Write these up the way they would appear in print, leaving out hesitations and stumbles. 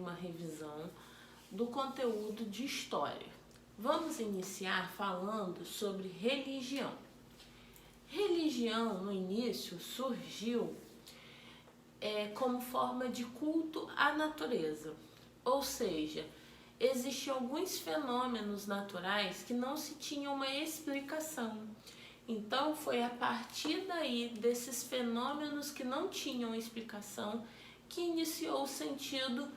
uma revisão do conteúdo de história. Vamos iniciar falando sobre religião. Religião, no início, surgiu como forma de culto à natureza, ou seja, existiam alguns fenômenos naturais que não se tinha uma explicação. Então, foi a partir daí, desses fenômenos que não tinham explicação, que iniciou o sentido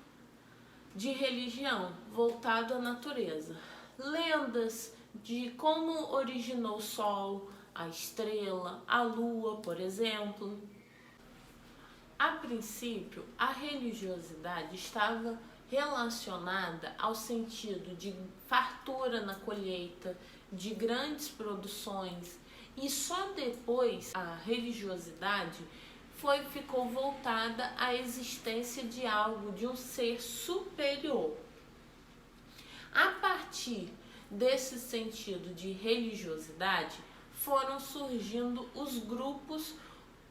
de religião, voltado à natureza. Lendas de como originou o Sol, a estrela, a Lua, por exemplo. A princípio, a religiosidade estava relacionada ao sentido de fartura na colheita, de grandes produções, e só depois a religiosidade ficou voltada à existência de algo, de um ser superior. A partir desse sentido de religiosidade, foram surgindo os grupos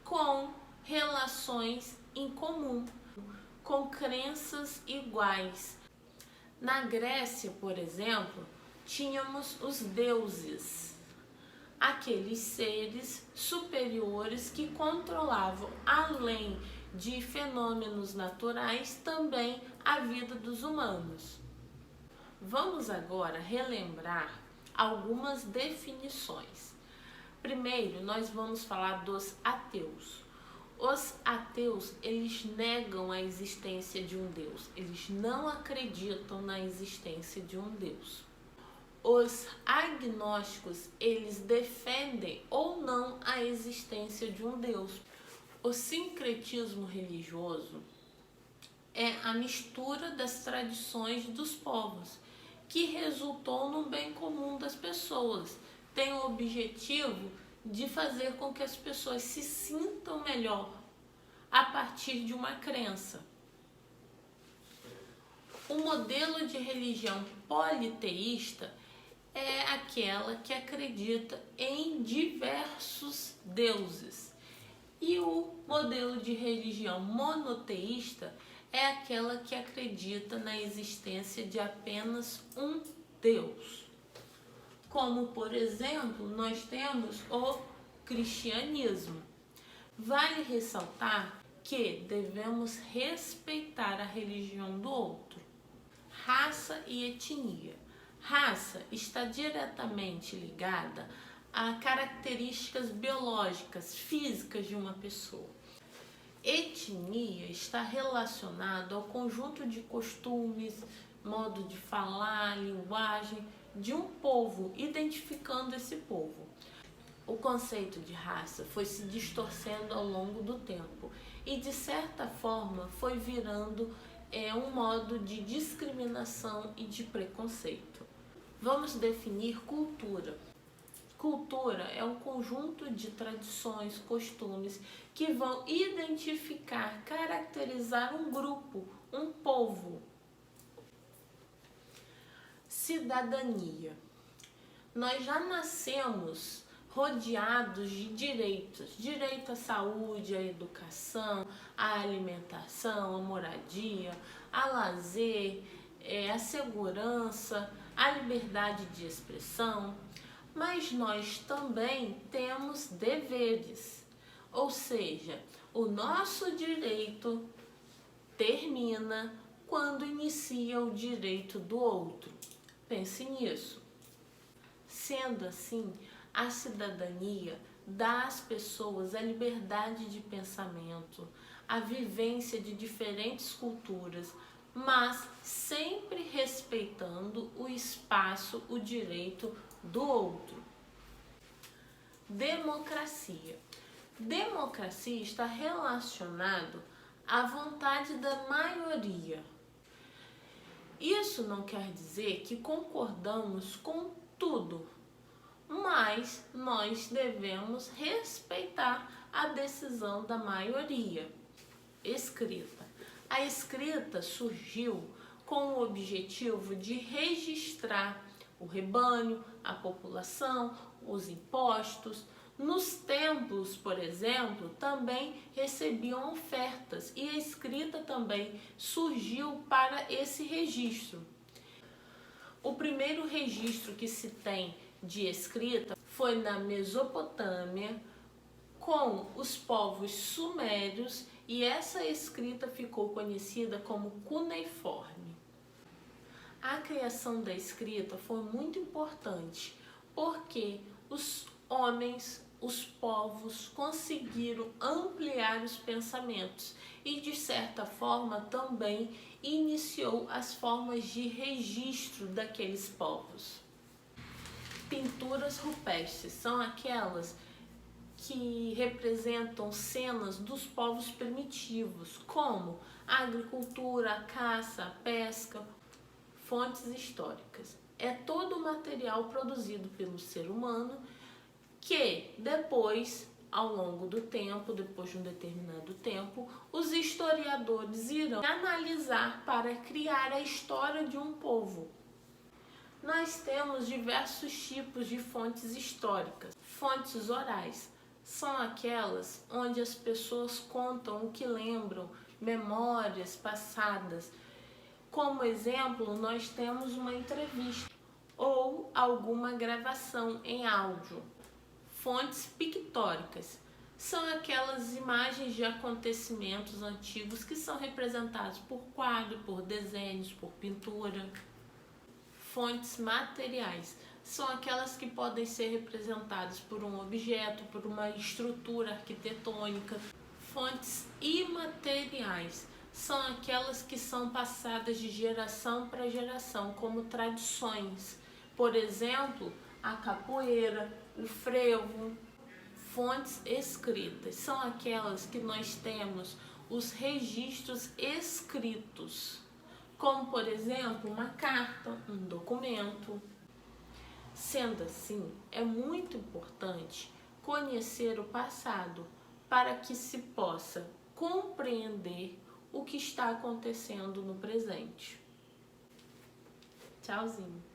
com relações em comum, com crenças iguais. Na Grécia, por exemplo, tínhamos os deuses, aqueles seres superiores que controlavam, além de fenômenos naturais, também a vida dos humanos. Vamos agora relembrar algumas definições. Primeiro, nós vamos falar dos ateus. Os ateus, eles negam a existência de um Deus, eles não acreditam na existência de um Deus. Os agnósticos, eles defendem ou não a existência de um Deus. O sincretismo religioso é a mistura das tradições dos povos, que resultou no bem comum das pessoas. Tem o objetivo de fazer com que as pessoas se sintam melhor a partir de uma crença. O modelo de religião politeísta é aquela que acredita em diversos deuses. E o modelo de religião monoteísta é aquela que acredita na existência de apenas um Deus. Como, por exemplo, nós temos o cristianismo. Vale ressaltar que devemos respeitar a religião do outro. Raça e etnia. Raça está diretamente ligada a características biológicas, físicas de uma pessoa. Etnia está relacionado ao conjunto de costumes, modo de falar, linguagem de um povo, identificando esse povo. O conceito de raça foi se distorcendo ao longo do tempo e, de certa forma, foi virando um modo de discriminação e de preconceito. Vamos definir cultura. Cultura é um conjunto de tradições, costumes que vão identificar, caracterizar um grupo, um povo. Cidadania. Nós já nascemos rodeados de direitos, direito à saúde, à educação, à alimentação, à moradia, a lazer, à segurança, à liberdade de expressão, mas nós também temos deveres, ou seja, o nosso direito termina quando inicia o direito do outro. Pense nisso. Sendo assim, a cidadania dá às pessoas a liberdade de pensamento, a vivência de diferentes culturas, mas sempre respeitando o espaço, o direito do outro. Democracia. Democracia está relacionado à vontade da maioria. Isso não quer dizer que concordamos com tudo, mas nós devemos respeitar a decisão da maioria. Escrita. A escrita surgiu com o objetivo de registrar o rebanho, a população, os impostos, Nos templos, por exemplo, também recebiam ofertas e a escrita também surgiu para esse registro. O primeiro registro que se tem de escrita foi na Mesopotâmia, com os povos sumérios, e essa escrita ficou conhecida como cuneiforme. A criação da escrita foi muito importante porque os homens, os povos conseguiram ampliar os pensamentos e de certa forma também iniciou as formas de registro daqueles povos. Pinturas rupestres são aquelas que representam cenas dos povos primitivos, como a agricultura, a caça, a pesca. Fontes históricas. É todo o material produzido pelo ser humano que depois, ao longo do tempo, depois de um determinado tempo, os historiadores irão analisar para criar a história de um povo. Nós temos diversos tipos de fontes históricas. Fontes orais são aquelas onde as pessoas contam o que lembram, memórias passadas. Como exemplo, nós temos uma entrevista ou alguma gravação em áudio. Fontes pictóricas são aquelas imagens de acontecimentos antigos que são representados por quadro, por desenhos, por pintura. Fontes materiais são aquelas que podem ser representadas por um objeto, por uma estrutura arquitetônica. Fontes imateriais são aquelas que são passadas de geração para geração, como tradições. Por exemplo, a capoeira, o frevo. Fontes escritas são aquelas que nós temos os registros escritos, como por exemplo uma carta, um documento. Sendo assim, é muito importante conhecer o passado para que se possa compreender o que está acontecendo no presente. Tchauzinho!